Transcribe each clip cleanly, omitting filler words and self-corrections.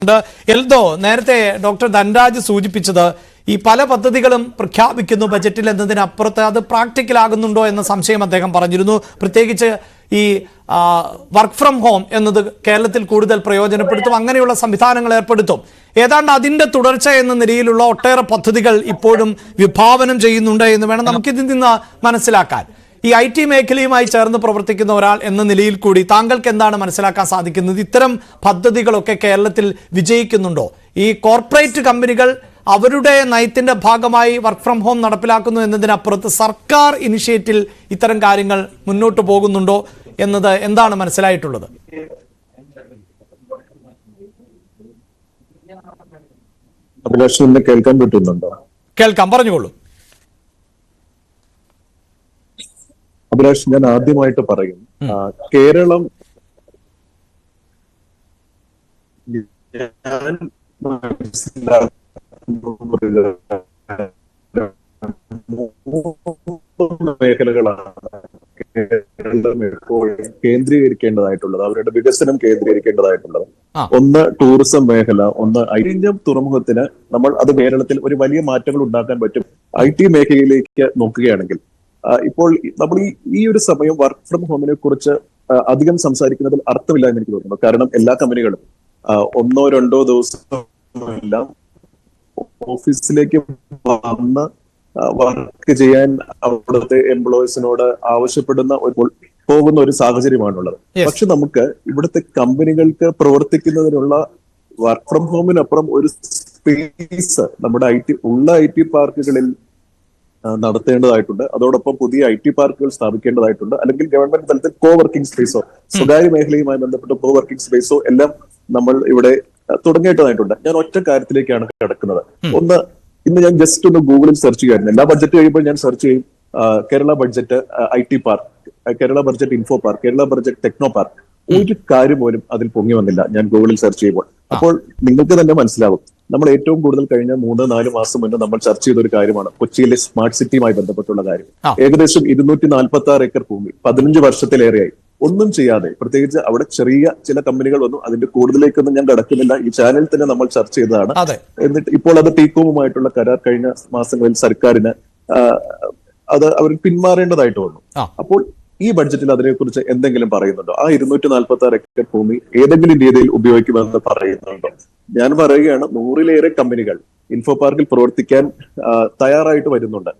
എൽദോ നേരത്തെ ഡോക്ടർ ധൻരാജ് സൂചിപ്പിച്ചത് ഈ പല പദ്ധതികളും പ്രഖ്യാപിക്കുന്നു ബജറ്റിൽ എന്നതിനപ്പുറത്ത് അത് പ്രാക്ടിക്കൽ ആകുന്നുണ്ടോ എന്ന സംശയം അദ്ദേഹം പറഞ്ഞിരുന്നു. പ്രത്യേകിച്ച് ഈ വർക്ക് ഫ്രം ഹോം എന്നത് കേരളത്തിൽ കൂടുതൽ പ്രയോജനപ്പെടുത്തും, അങ്ങനെയുള്ള സംവിധാനങ്ങൾ ഏർപ്പെടുത്തും. ഏതാണ്ട് അതിന്റെ തുടർച്ച എന്ന നിലയിലുള്ള ഒട്ടേറെ പദ്ധതികൾ ഇപ്പോഴും വിഭാവനം ചെയ്യുന്നുണ്ട് എന്ന് വേണം നമുക്കിതിൽ നിന്ന് മനസ്സിലാക്കാൻ. ഈ IT മേഖലയുമായി ചേർന്ന് പ്രവർത്തിക്കുന്ന ഒരാൾ എന്ന നിലയിൽ കൂടി താങ്കൾക്ക് എന്താണ് മനസ്സിലാക്കാൻ സാധിക്കുന്നത്? ഇത്തരം പദ്ധതികളൊക്കെ കേരളത്തിൽ വിജയിക്കുന്നുണ്ടോ? ഈ കോർപ്പറേറ്റ് കമ്പനികൾ അവരുടെ നയത്തിന്റെ ഭാഗമായി വർക്ക് ഫ്രം ഹോം നടപ്പിലാക്കുന്നു എന്നതിനപ്പുറത്ത് സർക്കാർ ഇനിഷ്യേറ്റീവിൽ ഇത്തരം കാര്യങ്ങൾ മുന്നോട്ട് പോകുന്നുണ്ടോ എന്നത് എന്താണ് മനസ്സിലായിട്ടുള്ളത്? അഭിലാഷ് കേൾക്കാൻ പറ്റുന്നുണ്ടോ? കേൾക്കാം, പറഞ്ഞുകൊള്ളൂ. അഭിലാഷ്, ഞാൻ ആദ്യമായിട്ട് പറയും, കേരളം മേഖലകളാണ് കേരളം എപ്പോഴും കേന്ദ്രീകരിക്കേണ്ടതായിട്ടുള്ളത്, അവരുടെ വികസനം കേന്ദ്രീകരിക്കേണ്ടതായിട്ടുള്ളത്. ഒന്ന് ടൂറിസം മേഖല, ഒന്ന് ഐതിഹ്യം തുറമുഖത്തിന് നമ്മൾ അത് കേരളത്തിൽ ഒരു വലിയ മാറ്റങ്ങൾ ഉണ്ടാക്കാൻ പറ്റും. IT മേഖലയിലേക്ക് നോക്കുകയാണെങ്കിൽ ഇപ്പോൾ നമ്മൾ ഈ ഒരു സമയം വർക്ക് ഫ്രം ഹോമിനെ കുറിച്ച് അധികം സംസാരിക്കുന്നതിൽ അർത്ഥമില്ല എന്ന് എനിക്ക് തോന്നുന്നു. കാരണം എല്ലാ കമ്പനികളും 1-2 ദിവസമെല്ലാം ഓഫീസിലേക്ക് വന്ന് വർക്ക് ചെയ്യാൻ അവിടുത്തെ എംപ്ലോയീസിനോട് ആവശ്യപ്പെടുന്ന പോകുന്ന ഒരു സാഹചര്യമാണുള്ളത്. പക്ഷെ നമുക്ക് ഇവിടുത്തെ കമ്പനികൾക്ക് പ്രവർത്തിക്കുന്നതിനുള്ള വർക്ക് ഫ്രം ഹോമിനപ്പുറം ഒരു സ്പേസ് നമ്മുടെ IT പാർക്കുകളിൽ നടത്തേണ്ടതായിട്ടുണ്ട്. അതോടൊപ്പം പുതിയ IT പാർക്കുകൾ സ്ഥാപിക്കേണ്ടതായിട്ടുണ്ട്. അല്ലെങ്കിൽ ഗവൺമെന്റ് തലത്തിൽ വർക്കിംഗ് സ്പേസോ സ്വകാര്യ മേഖലയുമായി ബന്ധപ്പെട്ട വർക്കിംഗ് സ്പേസോ എല്ലാം നമ്മൾ ഇവിടെ തുടങ്ങേണ്ടതായിട്ടുണ്ട്. ഞാൻ ഒറ്റ കാര്യത്തിലേക്കാണ് കിടക്കുന്നത്. ഒന്ന്, ഇന്ന് ഞാൻ ജസ്റ്റ് ഒന്ന് ഗൂഗിളിൽ സെർച്ച് ചെയ്യായിരുന്നു. എല്ലാ ബഡ്ജറ്റ് കഴിയുമ്പോൾ ഞാൻ സെർച്ച് ചെയ്യും Kerala budget IT park, Kerala budget info park, Kerala budget techno park. ഒരു കാര്യം പോലും അതിൽ പൊങ്ങി വന്നില്ല ഞാൻ ഗൂഗിളിൽ സെർച്ച് ചെയ്യുമ്പോൾ. അപ്പോൾ നിങ്ങൾക്ക് തന്നെ മനസ്സിലാവും, നമ്മൾ ഏറ്റവും കൂടുതൽ കഴിഞ്ഞ 3-4 മാസം മുന്നേ നമ്മൾ ചർച്ച ചെയ്ത ഒരു കാര്യമാണ് കൊച്ചിയിലെ സ്മാർട്ട് സിറ്റിയുമായി ബന്ധപ്പെട്ടുള്ള കാര്യം. ഏകദേശം 246 ഏക്കർ ഭൂമി 15 വർഷത്തിലേറെയായി ഒന്നും ചെയ്യാതെ, പ്രത്യേകിച്ച് അവിടെ ചെറിയ ചില കമ്പനികൾ വന്നു. അതിന്റെ കൂടുതലേക്കൊന്നും ഞാൻ കടക്കുന്നില്ല, ഈ ചാനൽ തന്നെ നമ്മൾ ചർച്ച ചെയ്തതാണ്. എന്നിട്ട് ഇപ്പോൾ അത് ടീകോമുമായിട്ടുള്ള കരാർ കഴിഞ്ഞ മാസങ്ങളിൽ സർക്കാരിന് അത് അവർ പിന്മാറേണ്ടതായിട്ട് വന്നു. അപ്പോൾ ഈ ബഡ്ജറ്റിൽ അതിനെക്കുറിച്ച് എന്തെങ്കിലും പറയുന്നുണ്ടോ? ആ 246 ഏക്കർ ഭൂമി ഏതെങ്കിലും രീതിയിൽ ഉപയോഗിക്കുമെന്ന് പറയുന്നുണ്ടോ? ഞാൻ പറയുകയാണ്, 100-ലേറെ കമ്പനികൾ ഇൻഫോ പാർക്കിൽ പ്രവർത്തിക്കാൻ തയ്യാറായിട്ട് വരുന്നുണ്ട്.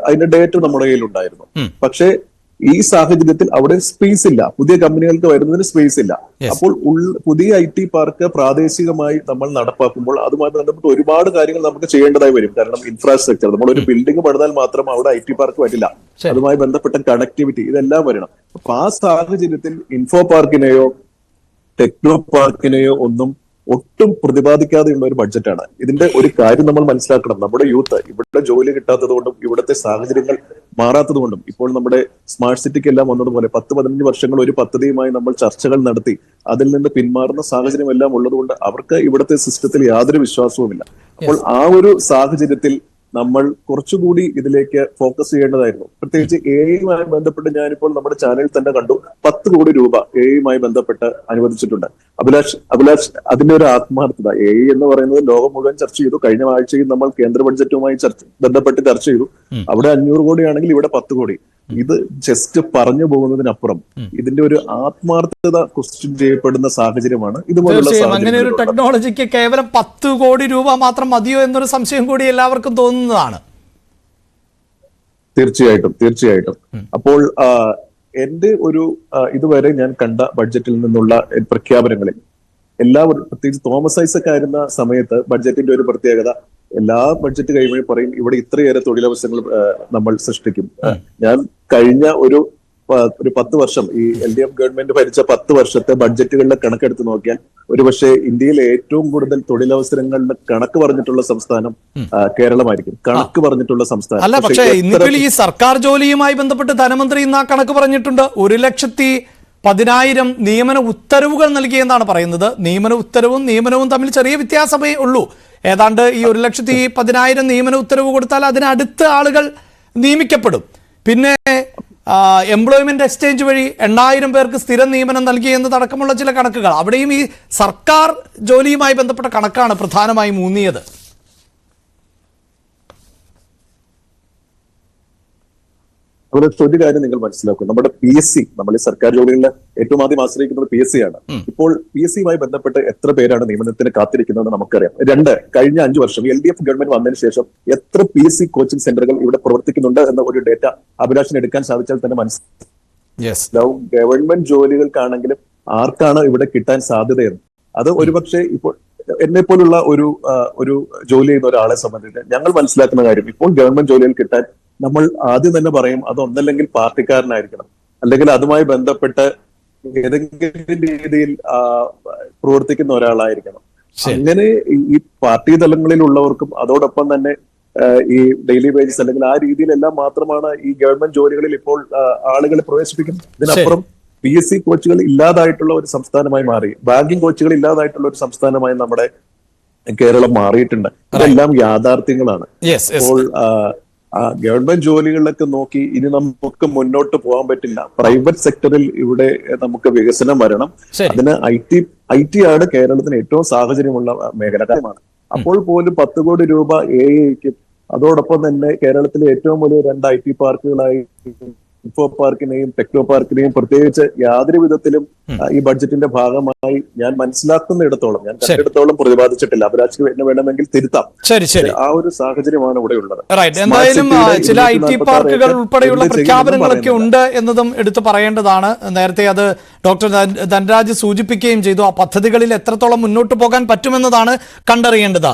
അതിന്റെ ഡേറ്റ് നമ്മുടെ കയ്യിൽ ഉണ്ടായിരുന്നു. പക്ഷേ ഈ സാഹചര്യത്തിൽ അവിടെ സ്പേസ് ഇല്ല, പുതിയ കമ്പനികൾക്ക് വരുന്നതിന് സ്പേസ് ഇല്ല. അപ്പോൾ പുതിയ IT പാർക്ക് പ്രാദേശികമായി നമ്മൾ നടപ്പാക്കുമ്പോൾ അതുമായി ബന്ധപ്പെട്ട് ഒരുപാട് കാര്യങ്ങൾ നമുക്ക് ചെയ്യേണ്ടതായി വരും. കാരണം ഇൻഫ്രാസ്ട്രക്ചർ, നമ്മൾ ഒരു ബിൽഡിംഗ് പണിതാൽ മാത്രം അവിടെ IT പാർക്ക് പറ്റില്ല. അതുമായി ബന്ധപ്പെട്ട കണക്ടിവിറ്റി ഇതെല്ലാം വരണം. അപ്പൊ ആ സാഹചര്യത്തിൽ ഇൻഫോ പാർക്കിനെയോ ടെക്നോ പാർക്കിനെയോ ഒട്ടും പ്രതിപാദിക്കാതെയുള്ള ഒരു ബഡ്ജറ്റാണ്. ഇതിന്റെ ഒരു കാര്യം നമ്മൾ മനസ്സിലാക്കണം, നമ്മുടെ യൂത്ത് ഇവിടെ ജോലി കിട്ടാത്തത് കൊണ്ടും ഇവിടുത്തെ സാഹചര്യങ്ങൾ മാറാത്തത് കൊണ്ടും ഇപ്പോൾ നമ്മുടെ സ്മാർട്ട് സിറ്റിക്ക് എല്ലാം വന്നതുപോലെ 10-15 വർഷങ്ങൾ ഒരു പദ്ധതിയുമായി നമ്മൾ ചർച്ചകൾ നടത്തി അതിൽ നിന്ന് പിന്മാറുന്ന സാഹചര്യം എല്ലാം ഉള്ളതുകൊണ്ട് അവർക്ക് ഇവിടുത്തെ സിസ്റ്റത്തിൽ യാതൊരു വിശ്വാസവുമില്ല. അപ്പോൾ ആ ഒരു സാഹചര്യത്തിൽ നമ്മൾ കുറച്ചുകൂടി ഇതിലേക്ക് ഫോക്കസ് ചെയ്യേണ്ടതായിരുന്നു. പ്രത്യേകിച്ച് AI-യുമായി ബന്ധപ്പെട്ട് ഞാനിപ്പോൾ നമ്മുടെ ചാനലിൽ തന്നെ കണ്ടു 10 കോടി രൂപ AI-യുമായി ബന്ധപ്പെട്ട് അനുവദിച്ചിട്ടുണ്ട്. അഭിലാഷ് അതിന്റെ ഒരു ആത്മാർത്ഥത, AI എന്ന് പറയുന്നത് ലോകം മുഴുവൻ ചർച്ച ചെയ്തു. കഴിഞ്ഞ ആഴ്ചയിൽ നമ്മൾ കേന്ദ്ര ബഡ്ജറ്റുമായി ബന്ധപ്പെട്ട് ചർച്ച ചെയ്തു. അവിടെ 500 കോടിയാണെങ്കിൽ ഇവിടെ 10 കോടി. ഇത് ജസ്റ്റ് പറഞ്ഞു പോകുന്നതിനപ്പുറം ഇതിന്റെ ഒരു ആത്മാർത്ഥത ക്വസ്റ്റ്യൻ ചെയ്യപ്പെടുന്ന സാഹചര്യമാണ്. ഇതുപോലുള്ള അങ്ങനെ ഒരു ടെക്നോളജിക്ക് കേവലം 10 കോടി രൂപ മാത്രം മതിയോ എന്നൊരു സംശയം കൂടി എല്ലാവർക്കും തോന്നുന്നതാണ്. തീർച്ചയായിട്ടും. അപ്പോൾ എന്റെ ഒരു ഇതുവരെ ഞാൻ കണ്ട ബഡ്ജറ്റിൽ നിന്നുള്ള പ്രഖ്യാപനങ്ങളിൽ എല്ലാവരും, പ്രത്യേകിച്ച് തോമസ് ഐസക് ആയിരുന്ന സമയത്ത് ബഡ്ജറ്റിന്റെ ഒരു പ്രത്യേകത, എല്ലാ ബഡ്ജറ്റ് കഴിയുമ്പോഴും പറയും ഇവിടെ ഇത്രയേറെ തൊഴിലവസരങ്ങൾ നമ്മൾ സൃഷ്ടിക്കും. ഞാൻ കഴിഞ്ഞ ഒരു 10 വർഷം ഈ LDF ഗവൺമെന്റ് ഭരിച്ച 10 വർഷത്തെ ബഡ്ജറ്റുകളുടെ കണക്കെടുത്ത് നോക്കിയാൽ ഒരുപക്ഷെ ഇന്ത്യയിലെ ഏറ്റവും കൂടുതൽ തൊഴിലവസരങ്ങളുടെ കണക്ക് പറഞ്ഞിട്ടുള്ള സംസ്ഥാനം കേരളമായിരിക്കും. കണക്ക് പറഞ്ഞിട്ടുള്ള സംസ്ഥാനം. അല്ല, പക്ഷേ ഇന്നിപ്പോൾ ഈ സർക്കാർ ജോലിയുമായി ബന്ധപ്പെട്ട് ധനമന്ത്രി ഇന്ന് ആ കണക്ക് പറഞ്ഞിട്ടുണ്ട്. 1,10,000 നിയമന ഉത്തരവുകൾ നൽകിയെന്നാണ് പറയുന്നത്. നിയമന ഉത്തരവും നിയമനവും തമ്മിൽ ചെറിയ വ്യത്യാസമേ ഉള്ളൂ. ഏതാണ്ട് ഈ 1,10,000 നിയമന ഉത്തരവ് കൊടുത്താൽ അതിനടുത്ത് ആളുകൾ നിയമിക്കപ്പെടും. പിന്നെ എംപ്ലോയ്മെന്റ് എക്സ്ചേഞ്ച് വഴി 8,000 പേർക്ക് സ്ഥിരം നിയമനം നൽകി എന്നതടക്കമുള്ള ചില കണക്കുകൾ. അവിടെയും ഈ സർക്കാർ ജോലിയുമായി ബന്ധപ്പെട്ട കണക്കാണ് പ്രധാനമായും ഊന്നിയത്. അതുപോലെ ഒരു കാര്യം നിങ്ങൾ മനസ്സിലാക്കും, നമ്മുടെ PSC, നമ്മൾ ഈ സർക്കാർ ജോലികളിൽ ഏറ്റവും ആദ്യം ആശ്രയിക്കുന്നത് PSC ആണ്. ഇപ്പോൾ PSC-യുമായി ബന്ധപ്പെട്ട് എത്ര പേരാണ് നിയമനത്തിന് കാത്തിരിക്കുന്നത് നമുക്കറിയാം. കഴിഞ്ഞ 5 വർഷം LDF ഗവൺമെന്റ് വന്നതിന് ശേഷം എത്ര PSC കോച്ചിങ് സെന്ററുകൾ ഇവിടെ പ്രവർത്തിക്കുന്നുണ്ട് എന്ന ഒരു ഡേറ്റ അഭിലാഷിന് എടുക്കാൻ സാധിച്ചാൽ തന്നെ മനസ്സിലാവും ഗവൺമെന്റ് ജോലികൾക്കാണെങ്കിലും ആർക്കാണ് ഇവിടെ കിട്ടാൻ സാധ്യതയെന്ന്. അത് ഒരുപക്ഷെ ഇപ്പോൾ എന്നെ പോലുള്ള ഒരു ജോലി ചെയ്യുന്ന ഒരാളെ സംബന്ധിച്ച് ഞങ്ങൾ മനസ്സിലാക്കുന്ന കാര്യം, ഇപ്പോൾ ഗവൺമെന്റ് ജോലികൾ കിട്ടാൻ നമ്മൾ ആദ്യം തന്നെ പറയും അത് ഒന്നല്ലെങ്കിൽ പാർട്ടിക്കാരനായിരിക്കണം, അല്ലെങ്കിൽ അതുമായി ബന്ധപ്പെട്ട് ഏതെങ്കിലും രീതിയിൽ പ്രവർത്തിക്കുന്ന ഒരാളായിരിക്കണം. അങ്ങനെ ഈ പാർട്ടി തലങ്ങളിലുള്ളവർക്കും അതോടൊപ്പം തന്നെ ഈ ഡെയിലി വേജസ് അല്ലെങ്കിൽ ആ രീതിയിലെല്ലാം മാത്രമാണ് ഈ ഗവൺമെന്റ് ജോലികളിൽ ഇപ്പോൾ ആളുകളെ പ്രവേശിപ്പിക്കുന്നത്. ഇതിനപ്പുറം PSC കോച്ചുകൾ ഇല്ലാതായിട്ടുള്ള ഒരു സംസ്ഥാനമായി മാറി, ബാങ്കിങ് കോച്ചുകൾ ഇല്ലാതായിട്ടുള്ള ഒരു സംസ്ഥാനമായി നമ്മുടെ കേരളം മാറിയിട്ടുണ്ട്. ഇതെല്ലാം യാഥാർത്ഥ്യങ്ങളാണ്. അപ്പോൾ ഗവൺമെന്റ് ജോലികളിലൊക്കെ നോക്കി ഇനി നമുക്ക് മുന്നോട്ട് പോകാൻ പറ്റില്ല. പ്രൈവറ്റ് സെക്ടറിൽ ഇവിടെ നമുക്ക് വികസനം വരണം. അതിന് IT ആണ് കേരളത്തിന് ഏറ്റവും സാഹചര്യമുള്ള മേഖലമാണ്. അപ്പോൾ പോലും 10 കോടി രൂപ AIക്കും അതോടൊപ്പം തന്നെ കേരളത്തിലെ ഏറ്റവും വലിയ 2 IT പാർക്കുകളായി ഇൻഫോ പാർക്കിനെയും ടെക്നോ പാർക്കിനെയും പ്രത്യേകിച്ച് യാതൊരു വിധത്തിലും ഈ ബഡ്ജറ്റിന്റെ ഭാഗമായി ഞാൻ മനസ്സിലാക്കുന്നിടത്തോളം, ഞാൻ കണ്ടിടത്തോളം പ്രതിപാദിച്ചിട്ടില്ല. അഭിലാഷ് എന്നെ വേണമെങ്കിൽ തിരുത്താം. ആ ഒരു സാഹചര്യമാണ് ഇവിടെ ഉള്ളത്. എന്തായാലും ചില IT പാർക്കുകൾ ഉൾപ്പെടെയുള്ള പ്രഖ്യാപനങ്ങളൊക്കെ ഉണ്ട് എന്നതും എടുത്തു പറയേണ്ടതാണ്. നേരത്തെ അത് ഡോക്ടർ ധനരാജ് സൂചിപ്പിക്കുകയും ചെയ്തു. ആ പദ്ധതികളിൽ എത്രത്തോളം മുന്നോട്ട് പോകാൻ പറ്റുമെന്നതാണ് കണ്ടറിയേണ്ടത്.